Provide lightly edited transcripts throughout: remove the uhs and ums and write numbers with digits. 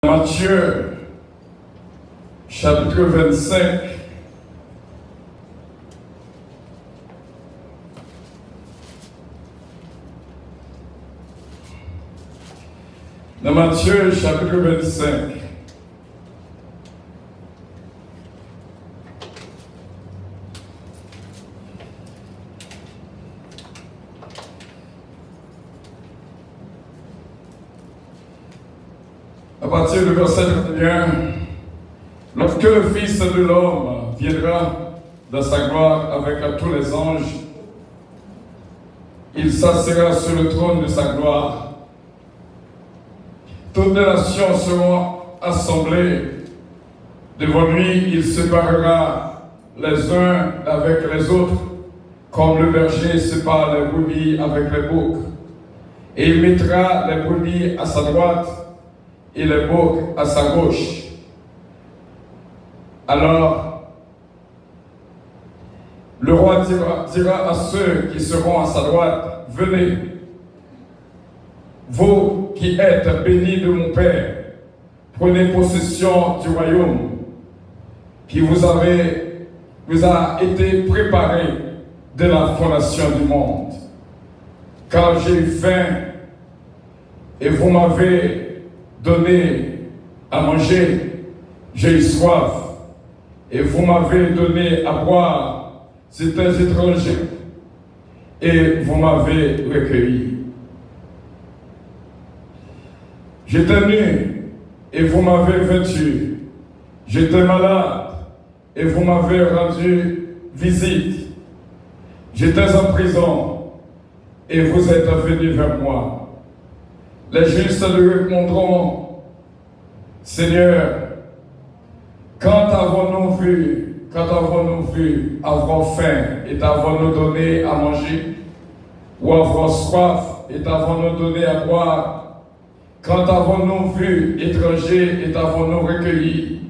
Matthieu, chapitre 25. Dans Matthieu, chapitre 25. À partir du verset 31, lorsque le Fils de l'homme viendra dans sa gloire avec tous les anges, il s'assiera sur le trône de sa gloire. Toutes les nations seront assemblées devant lui. Il séparera les uns avec les autres, comme le berger sépare les brebis avec les boucs. Et il mettra les brebis à sa droite et les boucs à sa gauche. Alors, le roi dira à ceux qui seront à sa droite, « Venez, vous qui êtes bénis de mon Père, prenez possession du royaume qui vous a été préparé de la fondation du monde. Car j'ai eu faim et vous m'avez donné à manger, j'ai eu soif et vous m'avez donné à boire, j'étais étranger et vous m'avez recueilli. J'étais nu et vous m'avez vêtu, j'étais malade et vous m'avez rendu visite, j'étais en prison et vous êtes venus vers moi. » Les justes lui répondront, « Seigneur, quand avons-nous vu avoir faim et t'avons-nous donné à manger, ou avoir soif et t'avons-nous donné à boire? Quand avons-nous vu étranger et t'avons-nous recueilli,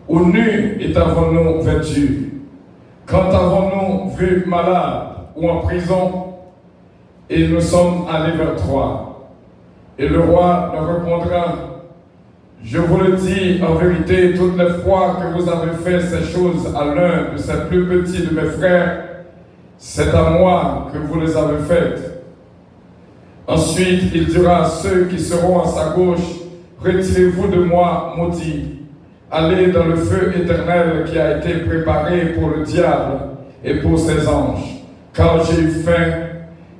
ou nu et t'avons-nous vêtu? Quand avons-nous vu malade ou en prison et nous sommes allés vers toi? » Et le roi leur répondra, « Je vous le dis en vérité, toutes les fois que vous avez fait ces choses à l'un de ces plus petits de mes frères, c'est à moi que vous les avez faites. » Ensuite, il dira à ceux qui seront à sa gauche, « Retirez-vous de moi, maudits, allez dans le feu éternel qui a été préparé pour le diable et pour ses anges, car j'ai eu faim,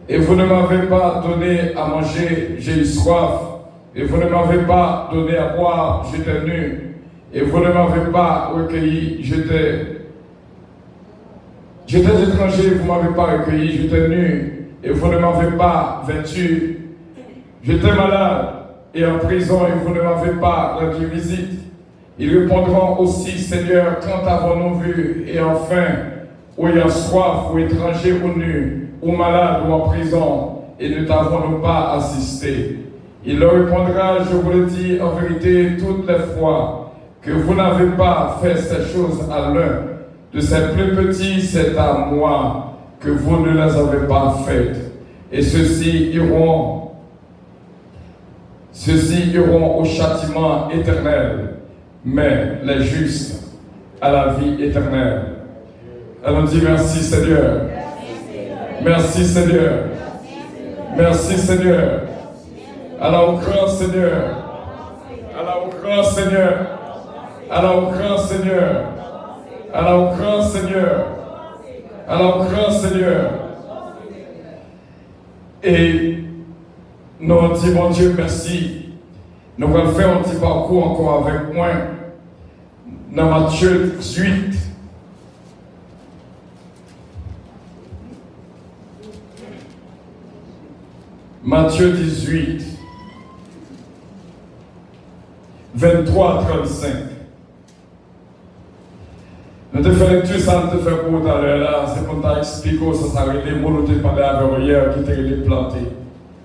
et vous ne m'avez pas donné à manger, j'ai eu soif, et vous ne m'avez pas donné à boire, j'étais nu, et vous ne m'avez pas recueilli, j'étais étranger, vous ne m'avez pas recueilli, j'étais nu, et vous ne m'avez pas vêtu, j'étais malade, et en prison, et vous ne m'avez pas rendu visite. » Ils répondront aussi, « Seigneur, quand avons-nous vu, et enfin, ou ayant soif, ou étranger, ou nu, ou malade, ou en prison, et ne t'avons-nous pas assisté? » Il leur répondra, « Je vous le dis en vérité, toutes les fois que vous n'avez pas fait ces choses à l'un de ces plus petits, c'est à moi que vous ne les avez pas faites. Et ceux-ci iront au châtiment éternel, mais les justes à la vie éternelle. » Alors on dit merci Seigneur. Merci Seigneur. Merci Seigneur. Alors au grand Seigneur. Alors au grand Seigneur. Alors au grand Seigneur. Alors au grand Seigneur. Alors au grand Seigneur. Et nous on dit mon Dieu merci. Nous allons faire un petit parcours encore avec moi dans Matthieu 18. Matthieu 18, 23 à 35. Nous te faisons lecture, ça nous te fait pour tout à l'heure là, c'est pour t'expliquer ça s'arrête les mots, nous te parlé avec hier qui t'est planté.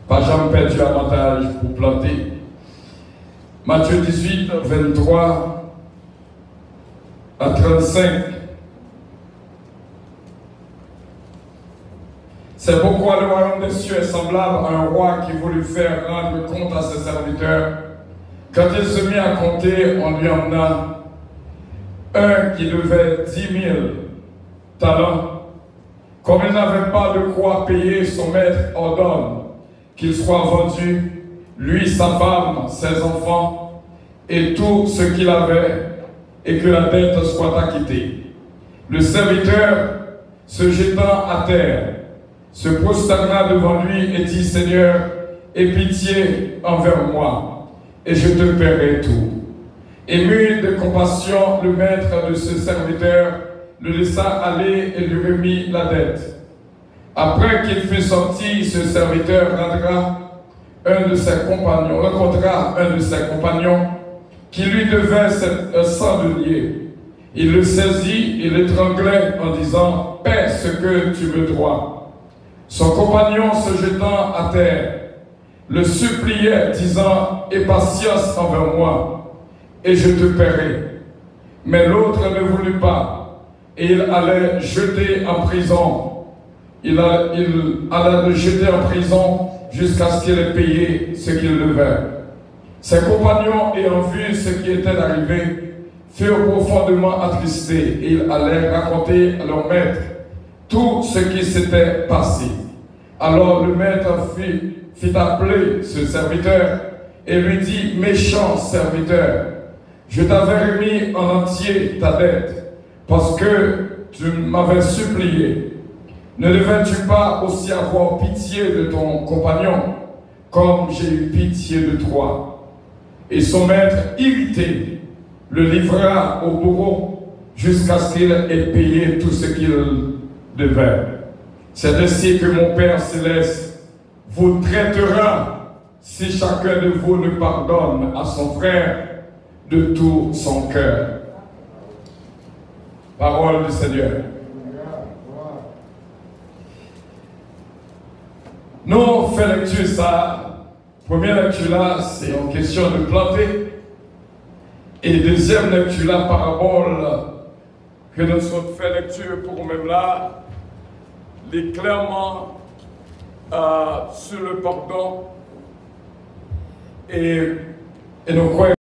Pas jamais perdu avantage pour planter. Matthieu 18, 23 à 35. C'est pourquoi le royaume des cieux est semblable à un roi qui voulut faire rendre compte à ses serviteurs. Quand il se mit à compter, on lui emmena un qui devait 10 000 talents. Comme il n'avait pas de quoi payer, son maître ordonne qu'il soit vendu, lui, sa femme, ses enfants et tout ce qu'il avait, et que la dette soit acquittée. Le serviteur, se jetant à terre, se prosterna devant lui et dit: Seigneur, aie pitié envers moi, et je te paierai tout. Ému de compassion, le maître de ce serviteur le laissa aller et lui remit la dette. Après qu'il fut sorti, ce serviteur rencontra un de ses compagnons qui lui devait 100 deniers. Il le saisit et l'étranglait en disant: paie ce que tu me dois. Son compagnon, se jetant à terre, le suppliait, disant: aie patience envers moi, et je te paierai. Mais l'autre ne voulut pas, et il allait jeter en prison. Il alla le jeter en prison jusqu'à ce qu'il ait payé ce qu'il devait. Ses compagnons, ayant vu ce qui était arrivé, furent profondément attristés, et ils allèrent raconter à leur maître tout ce qui s'était passé. Alors le maître fit appeler ce serviteur et lui dit: méchant serviteur, je t'avais remis en entier ta dette, parce que tu m'avais supplié. Ne devais-tu pas aussi avoir pitié de ton compagnon, comme j'ai eu pitié de toi? Et son maître, irrité, le livra au bourreau jusqu'à ce qu'il ait payé tout ce qu'il devait. C'est ainsi que mon Père céleste vous traitera si chacun de vous ne pardonne à son frère de tout son cœur. Parole du Seigneur. Nous faisons lecture ça. Première lecture là, c'est en question de planter. Et deuxième lecture là, parabole que nous sommes fait lecture pour nous-mêmes là, les clairement sur le pardon. Et nous croyons